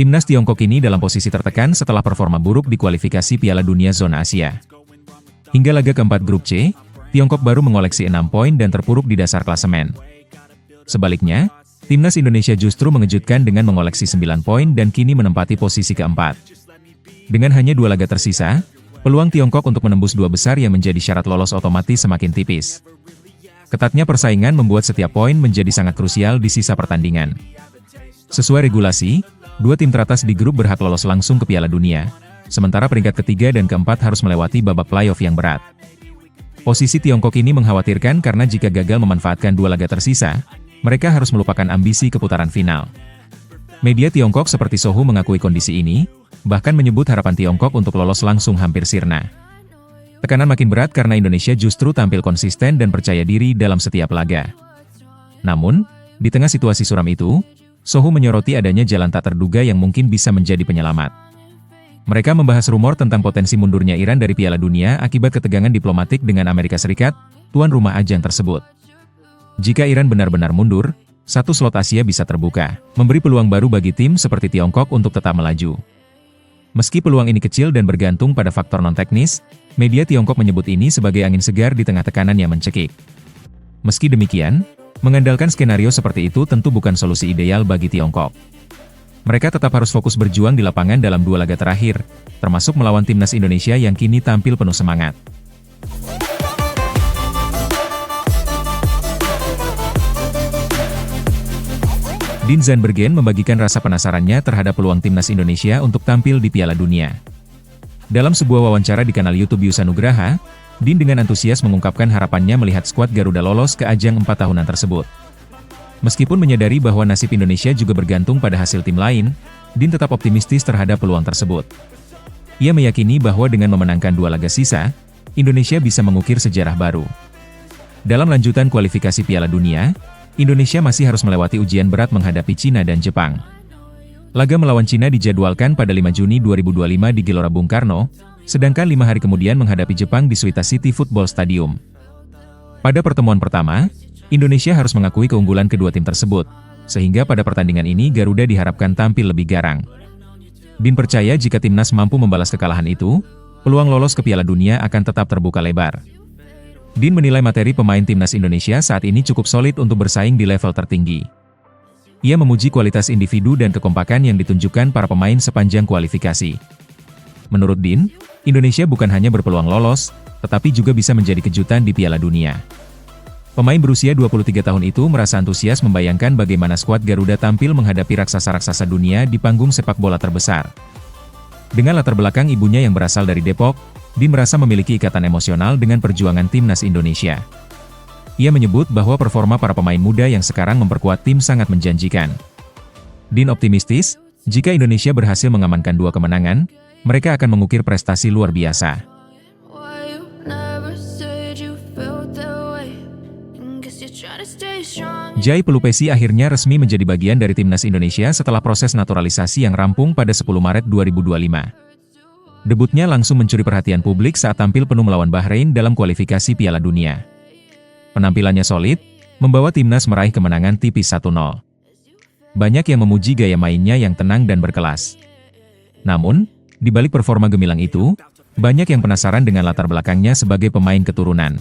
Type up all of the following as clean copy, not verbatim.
Timnas Tiongkok ini dalam posisi tertekan setelah performa buruk di kualifikasi Piala Dunia Zona Asia. Hingga laga keempat grup C, Tiongkok baru mengoleksi 6 poin dan terpuruk di dasar klasemen. Sebaliknya, Timnas Indonesia justru mengejutkan dengan mengoleksi 9 poin dan kini menempati posisi keempat. Dengan hanya 2 laga tersisa, peluang Tiongkok untuk menembus 2 besar yang menjadi syarat lolos otomatis semakin tipis. Ketatnya persaingan membuat setiap poin menjadi sangat krusial di sisa pertandingan. Sesuai regulasi, 2 tim teratas di grup berhak lolos langsung ke Piala Dunia, sementara peringkat ketiga dan keempat harus melewati babak playoff yang berat. Posisi Tiongkok ini mengkhawatirkan karena jika gagal memanfaatkan 2 laga tersisa, mereka harus melupakan ambisi ke putaran final. Media Tiongkok seperti Sohu mengakui kondisi ini, bahkan menyebut harapan Tiongkok untuk lolos langsung hampir sirna. Tekanan makin berat karena Indonesia justru tampil konsisten dan percaya diri dalam setiap laga. Namun, di tengah situasi suram itu, Sohu menyoroti adanya jalan tak terduga yang mungkin bisa menjadi penyelamat. Mereka membahas rumor tentang potensi mundurnya Iran dari Piala Dunia akibat ketegangan diplomatik dengan Amerika Serikat, tuan rumah ajang tersebut. Jika Iran benar-benar mundur, 1 slot Asia bisa terbuka, memberi peluang baru bagi tim seperti Tiongkok untuk tetap melaju. Meski peluang ini kecil dan bergantung pada faktor non-teknis, media Tiongkok menyebut ini sebagai angin segar di tengah tekanan yang mencekik. Meski demikian, mengandalkan skenario seperti itu tentu bukan solusi ideal bagi Tiongkok. Mereka tetap harus fokus berjuang di lapangan dalam 2 laga terakhir, termasuk melawan Timnas Indonesia yang kini tampil penuh semangat. Dean Zandbergen membagikan rasa penasarannya terhadap peluang Timnas Indonesia untuk tampil di Piala Dunia. Dalam sebuah wawancara di kanal YouTube Yusa Nugraha, Dean dengan antusias mengungkapkan harapannya melihat skuad Garuda lolos ke ajang 4 tahunan tersebut. Meskipun menyadari bahwa nasib Indonesia juga bergantung pada hasil tim lain, Dean tetap optimistis terhadap peluang tersebut. Ia meyakini bahwa dengan memenangkan 2 laga sisa, Indonesia bisa mengukir sejarah baru. Dalam lanjutan kualifikasi Piala Dunia, Indonesia masih harus melewati ujian berat menghadapi Cina dan Jepang. Laga melawan Cina dijadwalkan pada 5 Juni 2025 di Gelora Bung Karno, sedangkan 5 hari kemudian menghadapi Jepang di Suita City Football Stadium. Pada pertemuan pertama, Indonesia harus mengakui keunggulan kedua tim tersebut, sehingga pada pertandingan ini Garuda diharapkan tampil lebih garang. Dean percaya jika timnas mampu membalas kekalahan itu, peluang lolos ke Piala Dunia akan tetap terbuka lebar. Dean menilai materi pemain timnas Indonesia saat ini cukup solid untuk bersaing di level tertinggi. Ia memuji kualitas individu dan kekompakan yang ditunjukkan para pemain sepanjang kualifikasi. Menurut Dean, Indonesia bukan hanya berpeluang lolos, tetapi juga bisa menjadi kejutan di Piala Dunia. Pemain berusia 23 tahun itu merasa antusias membayangkan bagaimana skuad Garuda tampil menghadapi raksasa-raksasa dunia di panggung sepak bola terbesar. Dengan latar belakang ibunya yang berasal dari Depok, Dean merasa memiliki ikatan emosional dengan perjuangan timnas Indonesia. Ia menyebut bahwa performa para pemain muda yang sekarang memperkuat tim sangat menjanjikan. Dean optimistis, jika Indonesia berhasil mengamankan 2 kemenangan, mereka akan mengukir prestasi luar biasa. Jai Pelupesi akhirnya resmi menjadi bagian dari timnas Indonesia setelah proses naturalisasi yang rampung pada 10 Maret 2025. Debutnya langsung mencuri perhatian publik saat tampil penuh melawan Bahrain dalam kualifikasi Piala Dunia. Penampilannya solid, membawa timnas meraih kemenangan tipis 1-0. Banyak yang memuji gaya mainnya yang tenang dan berkelas. Namun, di balik performa gemilang itu, banyak yang penasaran dengan latar belakangnya sebagai pemain keturunan.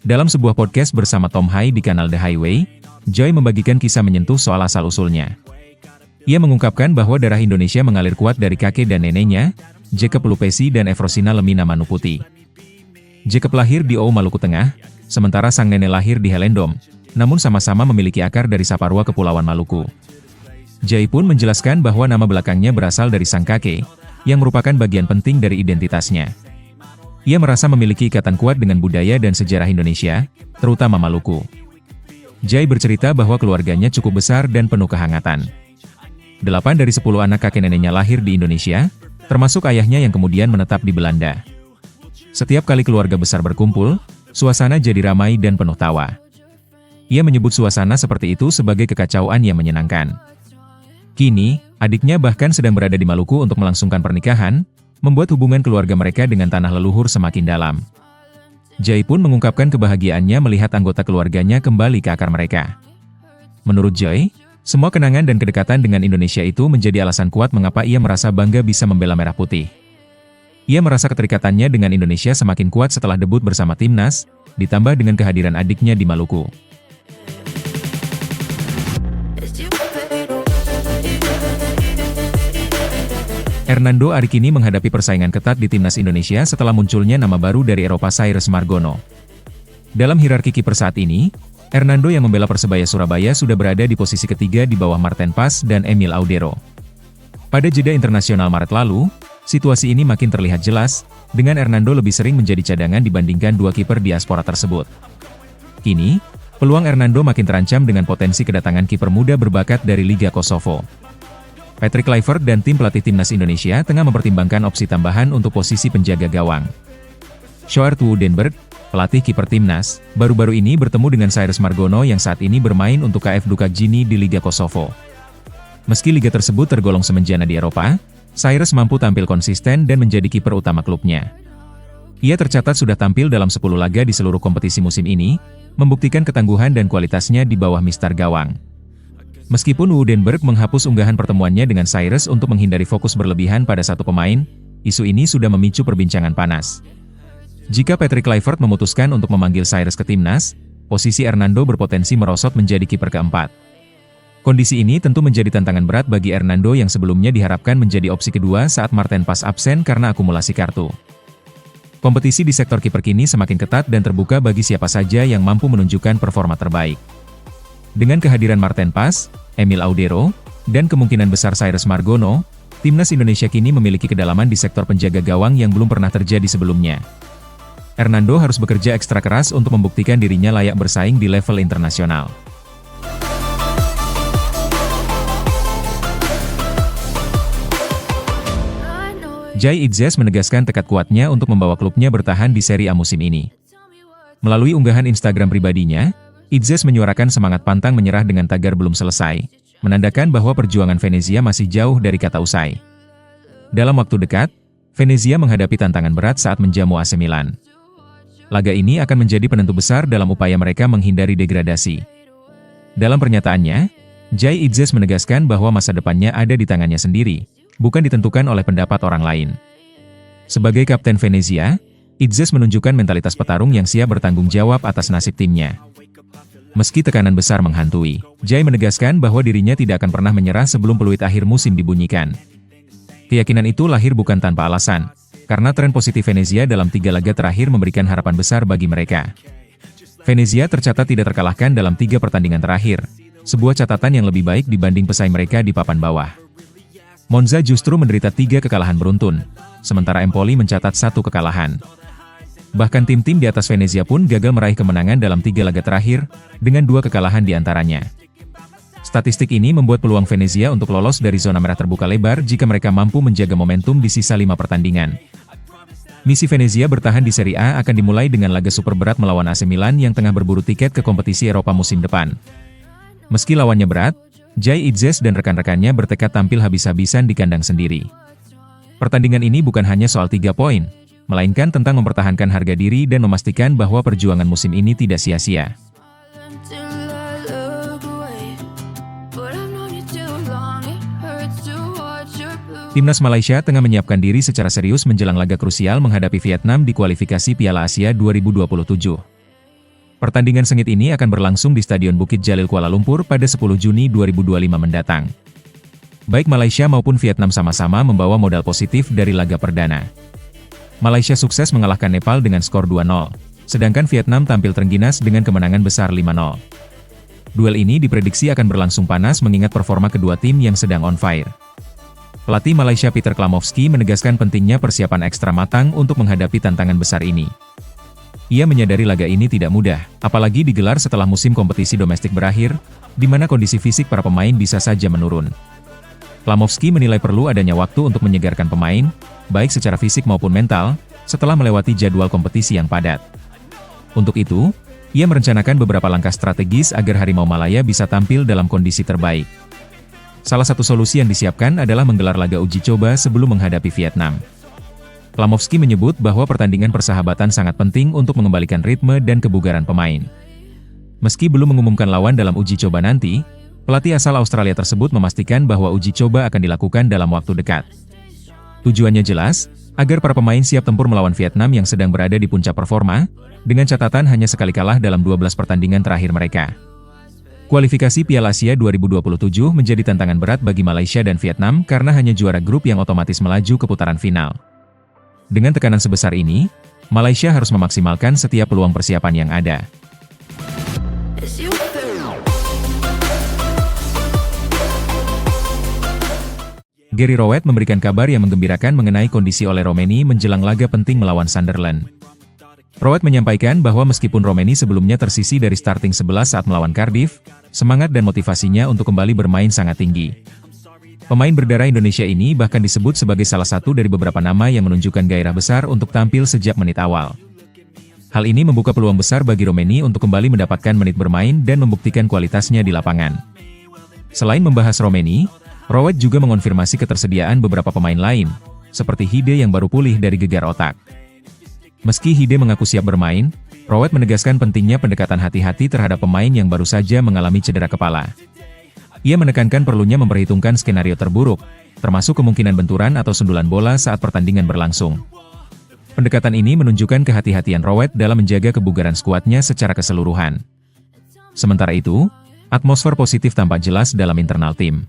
Dalam sebuah podcast bersama Tom Hai di kanal The Highway, Joy membagikan kisah menyentuh soal asal-usulnya. Ia mengungkapkan bahwa darah Indonesia mengalir kuat dari kakek dan neneknya, Jacob Pelupesi dan Efrosina Lemina Manuputi. Jacob lahir di Oau, Maluku Tengah, sementara sang nenek lahir di Helendom, namun sama-sama memiliki akar dari Saparua Kepulauan Maluku. Jai pun menjelaskan bahwa nama belakangnya berasal dari sang kakek, yang merupakan bagian penting dari identitasnya. Ia merasa memiliki ikatan kuat dengan budaya dan sejarah Indonesia, terutama Maluku. Jai bercerita bahwa keluarganya cukup besar dan penuh kehangatan. 8 dari 10 anak kakek neneknya lahir di Indonesia, termasuk ayahnya yang kemudian menetap di Belanda. Setiap kali keluarga besar berkumpul, suasana jadi ramai dan penuh tawa. Ia menyebut suasana seperti itu sebagai kekacauan yang menyenangkan. Kini, adiknya bahkan sedang berada di Maluku untuk melangsungkan pernikahan, membuat hubungan keluarga mereka dengan tanah leluhur semakin dalam. Jai pun mengungkapkan kebahagiaannya melihat anggota keluarganya kembali ke akar mereka. Menurut Jai, Semua kenangan dan kedekatan dengan Indonesia itu menjadi alasan kuat mengapa ia merasa bangga bisa membela Merah Putih. Ia merasa keterikatannya dengan Indonesia semakin kuat setelah debut bersama timnas, ditambah dengan kehadiran adiknya di Maluku. Hernando Ari kini menghadapi persaingan ketat di timnas Indonesia setelah munculnya nama baru dari Eropa Cyrus Margono. Dalam hierarki kiper saat ini, Hernando yang membela Persebaya Surabaya sudah berada di posisi ketiga di bawah Marten Pas dan Emil Audero. Pada jeda internasional Maret lalu, situasi ini makin terlihat jelas, dengan Hernando lebih sering menjadi cadangan dibandingkan dua kiper diaspora tersebut. Kini, peluang Hernando makin terancam dengan potensi kedatangan kiper muda berbakat dari Liga Kosovo. Patrick Kluivert dan tim pelatih timnas Indonesia tengah mempertimbangkan opsi tambahan untuk posisi penjaga gawang. Sjoerd Woudenberg, pelatih kiper timnas, baru-baru ini bertemu dengan Cyrus Margono yang saat ini bermain untuk KF Dukakjini di Liga Kosovo. Meski liga tersebut tergolong semenjana di Eropa, Cyrus mampu tampil konsisten dan menjadi kiper utama klubnya. Ia tercatat sudah tampil dalam 10 laga di seluruh kompetisi musim ini, membuktikan ketangguhan dan kualitasnya di bawah mistar gawang. Meskipun Woudenberg menghapus unggahan pertemuannya dengan Cyrus untuk menghindari fokus berlebihan pada satu pemain, isu ini sudah memicu perbincangan panas. Jika Patrick Kluivert memutuskan untuk memanggil Cyrus ke timnas, posisi Hernando berpotensi merosot menjadi kiper keempat. Kondisi ini tentu menjadi tantangan berat bagi Hernando yang sebelumnya diharapkan menjadi opsi kedua saat Marten Pas absen karena akumulasi kartu. Kompetisi di sektor kiper kini semakin ketat dan terbuka bagi siapa saja yang mampu menunjukkan performa terbaik. Dengan kehadiran Marten Pas, Emil Audero, dan kemungkinan besar Cyrus Margono, timnas Indonesia kini memiliki kedalaman di sektor penjaga gawang yang belum pernah terjadi sebelumnya. Hernando harus bekerja ekstra keras untuk membuktikan dirinya layak bersaing di level internasional. Jai Itzes menegaskan tekad kuatnya untuk membawa klubnya bertahan di Serie A musim ini. Melalui unggahan Instagram pribadinya, Itzes menyuarakan semangat pantang menyerah dengan tagar belum selesai, menandakan bahwa perjuangan Venezia masih jauh dari kata usai. Dalam waktu dekat, Venezia menghadapi tantangan berat saat menjamu AC Milan. Laga ini akan menjadi penentu besar dalam upaya mereka menghindari degradasi. Dalam pernyataannya, Jai Itzes menegaskan bahwa masa depannya ada di tangannya sendiri, bukan ditentukan oleh pendapat orang lain. Sebagai kapten Venezia, Itzes menunjukkan mentalitas petarung yang siap bertanggung jawab atas nasib timnya. Meski tekanan besar menghantui, Jai menegaskan bahwa dirinya tidak akan pernah menyerah sebelum peluit akhir musim dibunyikan. Keyakinan itu lahir bukan tanpa alasan, karena tren positif Venezia dalam 3 laga terakhir memberikan harapan besar bagi mereka. Venezia tercatat tidak terkalahkan dalam 3 pertandingan terakhir, sebuah catatan yang lebih baik dibanding pesaing mereka di papan bawah. Monza justru menderita 3 kekalahan beruntun, sementara Empoli mencatat 1 kekalahan. Bahkan tim-tim di atas Venezia pun gagal meraih kemenangan dalam 3 laga terakhir, dengan 2 kekalahan di antaranya. Statistik ini membuat peluang Venezia untuk lolos dari zona merah terbuka lebar jika mereka mampu menjaga momentum di sisa 5 pertandingan. Misi Venezia bertahan di Serie A akan dimulai dengan laga super berat melawan AC Milan yang tengah berburu tiket ke kompetisi Eropa musim depan. Meski lawannya berat, Jai Itzes dan rekan-rekannya bertekad tampil habis-habisan di kandang sendiri. Pertandingan ini bukan hanya soal 3 poin, melainkan tentang mempertahankan harga diri dan memastikan bahwa perjuangan musim ini tidak sia-sia. Timnas Malaysia tengah menyiapkan diri secara serius menjelang laga krusial menghadapi Vietnam di kualifikasi Piala Asia 2027. Pertandingan sengit ini akan berlangsung di Stadion Bukit Jalil Kuala Lumpur pada 10 Juni 2025 mendatang. Baik Malaysia maupun Vietnam sama-sama membawa modal positif dari laga perdana. Malaysia sukses mengalahkan Nepal dengan skor 2-0, sedangkan Vietnam tampil terengginas dengan kemenangan besar 5-0. Duel ini diprediksi akan berlangsung panas mengingat performa kedua tim yang sedang on fire. Pelatih Malaysia Peter Klamovski menegaskan pentingnya persiapan ekstra matang untuk menghadapi tantangan besar ini. Ia menyadari laga ini tidak mudah, apalagi digelar setelah musim kompetisi domestik berakhir, di mana kondisi fisik para pemain bisa saja menurun. Klamovski menilai perlu adanya waktu untuk menyegarkan pemain, baik secara fisik maupun mental, setelah melewati jadwal kompetisi yang padat. Untuk itu, ia merencanakan beberapa langkah strategis agar Harimau Malaya bisa tampil dalam kondisi terbaik. Salah satu solusi yang disiapkan adalah menggelar laga uji coba sebelum menghadapi Vietnam. Klamovski menyebut bahwa pertandingan persahabatan sangat penting untuk mengembalikan ritme dan kebugaran pemain. Meski belum mengumumkan lawan dalam uji coba nanti, Pelatih asal Australia tersebut memastikan bahwa uji coba akan dilakukan dalam waktu dekat. Tujuannya jelas, agar para pemain siap tempur melawan Vietnam yang sedang berada di puncak performa, dengan catatan hanya sekali kalah dalam 12 pertandingan terakhir mereka. Kualifikasi Piala Asia 2027 menjadi tantangan berat bagi Malaysia dan Vietnam karena hanya juara grup yang otomatis melaju ke putaran final. Dengan tekanan sebesar ini, Malaysia harus memaksimalkan setiap peluang persiapan yang ada. Gary Rowett memberikan kabar yang menggembirakan mengenai kondisi Oleh Romeni menjelang laga penting melawan Sunderland. Rowett menyampaikan bahwa meskipun Romeni sebelumnya tersisih dari starting 11 saat melawan Cardiff, semangat dan motivasinya untuk kembali bermain sangat tinggi. Pemain berdarah Indonesia ini bahkan disebut sebagai salah satu dari beberapa nama yang menunjukkan gairah besar untuk tampil sejak menit awal. Hal ini membuka peluang besar bagi Romeni untuk kembali mendapatkan menit bermain dan membuktikan kualitasnya di lapangan. Selain membahas Romeni, Rowett juga mengonfirmasi ketersediaan beberapa pemain lain, seperti Hide yang baru pulih dari gegar otak. Meski Hide mengaku siap bermain, Rowett menegaskan pentingnya pendekatan hati-hati terhadap pemain yang baru saja mengalami cedera kepala. Ia menekankan perlunya memperhitungkan skenario terburuk, termasuk kemungkinan benturan atau sundulan bola saat pertandingan berlangsung. Pendekatan ini menunjukkan kehati-hatian Rowett dalam menjaga kebugaran skuadnya secara keseluruhan. Sementara itu, atmosfer positif tampak jelas dalam internal tim.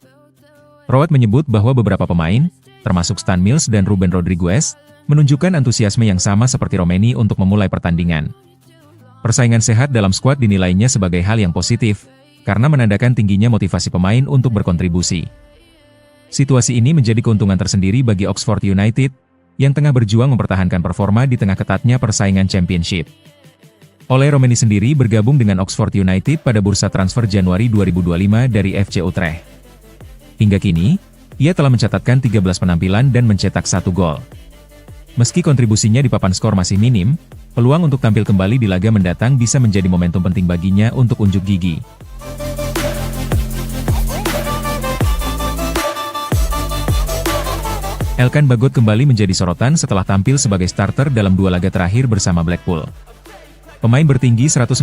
Rowett menyebut bahwa beberapa pemain, termasuk Stan Mills dan Ruben Rodriguez, menunjukkan antusiasme yang sama seperti Romeni untuk memulai pertandingan. Persaingan sehat dalam skuad dinilainya sebagai hal yang positif, karena menandakan tingginya motivasi pemain untuk berkontribusi. Situasi ini menjadi keuntungan tersendiri bagi Oxford United, yang tengah berjuang mempertahankan performa di tengah ketatnya persaingan Championship. Oleh Romeni sendiri bergabung dengan Oxford United pada bursa transfer Januari 2025 dari FC Utrecht. Hingga kini, ia telah mencatatkan 13 penampilan dan mencetak 1 gol. Meski kontribusinya di papan skor masih minim, peluang untuk tampil kembali di laga mendatang bisa menjadi momentum penting baginya untuk unjuk gigi. Elkan Bagot kembali menjadi sorotan setelah tampil sebagai starter dalam 2 laga terakhir bersama Blackpool. Pemain bertinggi 196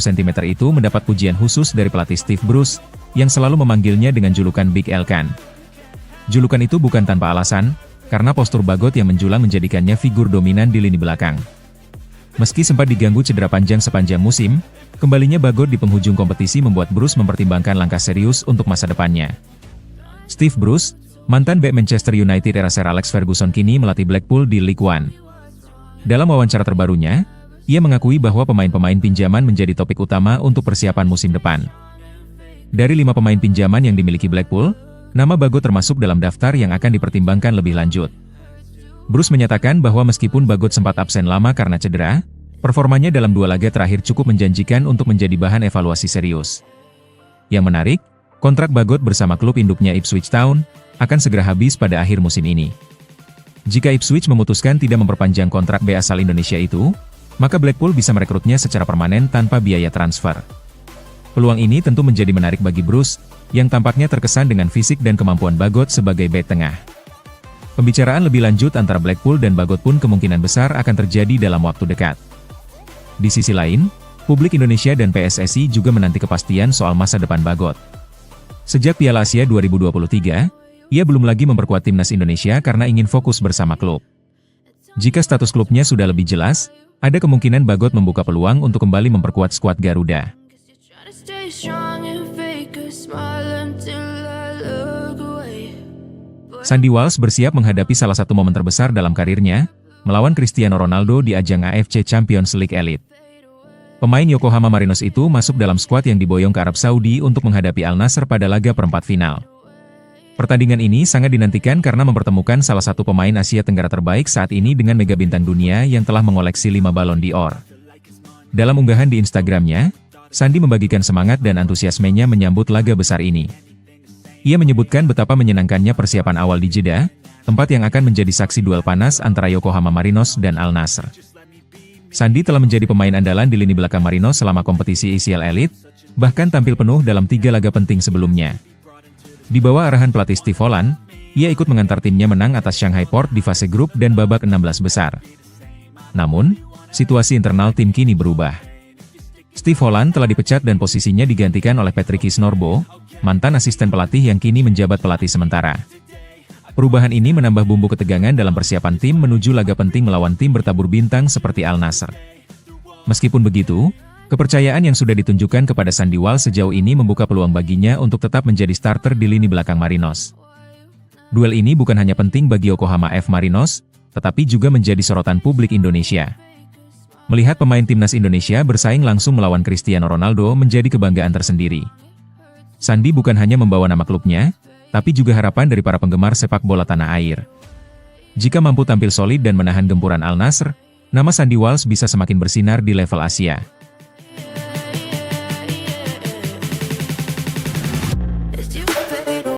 cm itu mendapat pujian khusus dari pelatih Steve Bruce, yang selalu memanggilnya dengan julukan Big Elkan. Julukan itu bukan tanpa alasan, karena postur Bagot yang menjulang menjadikannya figur dominan di lini belakang. Meski sempat diganggu cedera panjang sepanjang musim, kembalinya Bagot di penghujung kompetisi membuat Bruce mempertimbangkan langkah serius untuk masa depannya. Steve Bruce, mantan bek Manchester United era Sir Alex Ferguson kini melatih Blackpool di League One. Dalam wawancara terbarunya, ia mengakui bahwa pemain-pemain pinjaman menjadi topik utama untuk persiapan musim depan. Dari 5 pemain pinjaman yang dimiliki Blackpool, nama Bagot termasuk dalam daftar yang akan dipertimbangkan lebih lanjut. Bruce menyatakan bahwa meskipun Bagot sempat absen lama karena cedera, performanya dalam 2 laga terakhir cukup menjanjikan untuk menjadi bahan evaluasi serius. Yang menarik, kontrak Bagot bersama klub induknya Ipswich Town akan segera habis pada akhir musim ini. Jika Ipswich memutuskan tidak memperpanjang kontrak bek asal Indonesia itu, maka Blackpool bisa merekrutnya secara permanen tanpa biaya transfer. Peluang ini tentu menjadi menarik bagi Bruce, yang tampaknya terkesan dengan fisik dan kemampuan Bagot sebagai bek tengah. Pembicaraan lebih lanjut antara Blackpool dan Bagot pun kemungkinan besar akan terjadi dalam waktu dekat. Di sisi lain, publik Indonesia dan PSSI juga menanti kepastian soal masa depan Bagot. Sejak Piala Asia 2023, ia belum lagi memperkuat timnas Indonesia karena ingin fokus bersama klub. Jika status klubnya sudah lebih jelas, ada kemungkinan Bagot membuka peluang untuk kembali memperkuat skuad Garuda. Sandy Walsh bersiap menghadapi salah satu momen terbesar dalam karirnya, melawan Cristiano Ronaldo di ajang AFC Champions League Elite. Pemain Yokohama Marinos itu masuk dalam skuad yang diboyong ke Arab Saudi untuk menghadapi Al Nassr pada laga perempat final. Pertandingan ini sangat dinantikan karena mempertemukan salah satu pemain Asia Tenggara terbaik saat ini dengan mega bintang dunia yang telah mengoleksi 5 Ballon d'Or. Dalam unggahan di Instagramnya, Sandy membagikan semangat dan antusiasmenya menyambut laga besar ini. Ia menyebutkan betapa menyenangkannya persiapan awal di Jeddah, tempat yang akan menjadi saksi duel panas antara Yokohama Marinos dan Al Nassr. Sandy telah menjadi pemain andalan di lini belakang Marinos selama kompetisi ICL Elite, bahkan tampil penuh dalam 3 laga penting sebelumnya. Di bawah arahan pelatih Steve Holland, ia ikut mengantar timnya menang atas Shanghai Port di fase grup dan babak 16 besar. Namun, situasi internal tim kini berubah. Steve Holland telah dipecat dan posisinya digantikan oleh Patrick Kisnorbo, mantan asisten pelatih yang kini menjabat pelatih sementara. Perubahan ini menambah bumbu ketegangan dalam persiapan tim menuju laga penting melawan tim bertabur bintang seperti Al Nassr. Meskipun begitu, kepercayaan yang sudah ditunjukkan kepada Sandy Walsh sejauh ini membuka peluang baginya untuk tetap menjadi starter di lini belakang Marinos. Duel ini bukan hanya penting bagi Yokohama F. Marinos, tetapi juga menjadi sorotan publik Indonesia. Melihat pemain timnas Indonesia bersaing langsung melawan Cristiano Ronaldo menjadi kebanggaan tersendiri. Sandy bukan hanya membawa nama klubnya, tapi juga harapan dari para penggemar sepak bola tanah air. Jika mampu tampil solid dan menahan gempuran Al Nassr, nama Sandy Walsh bisa semakin bersinar di level Asia.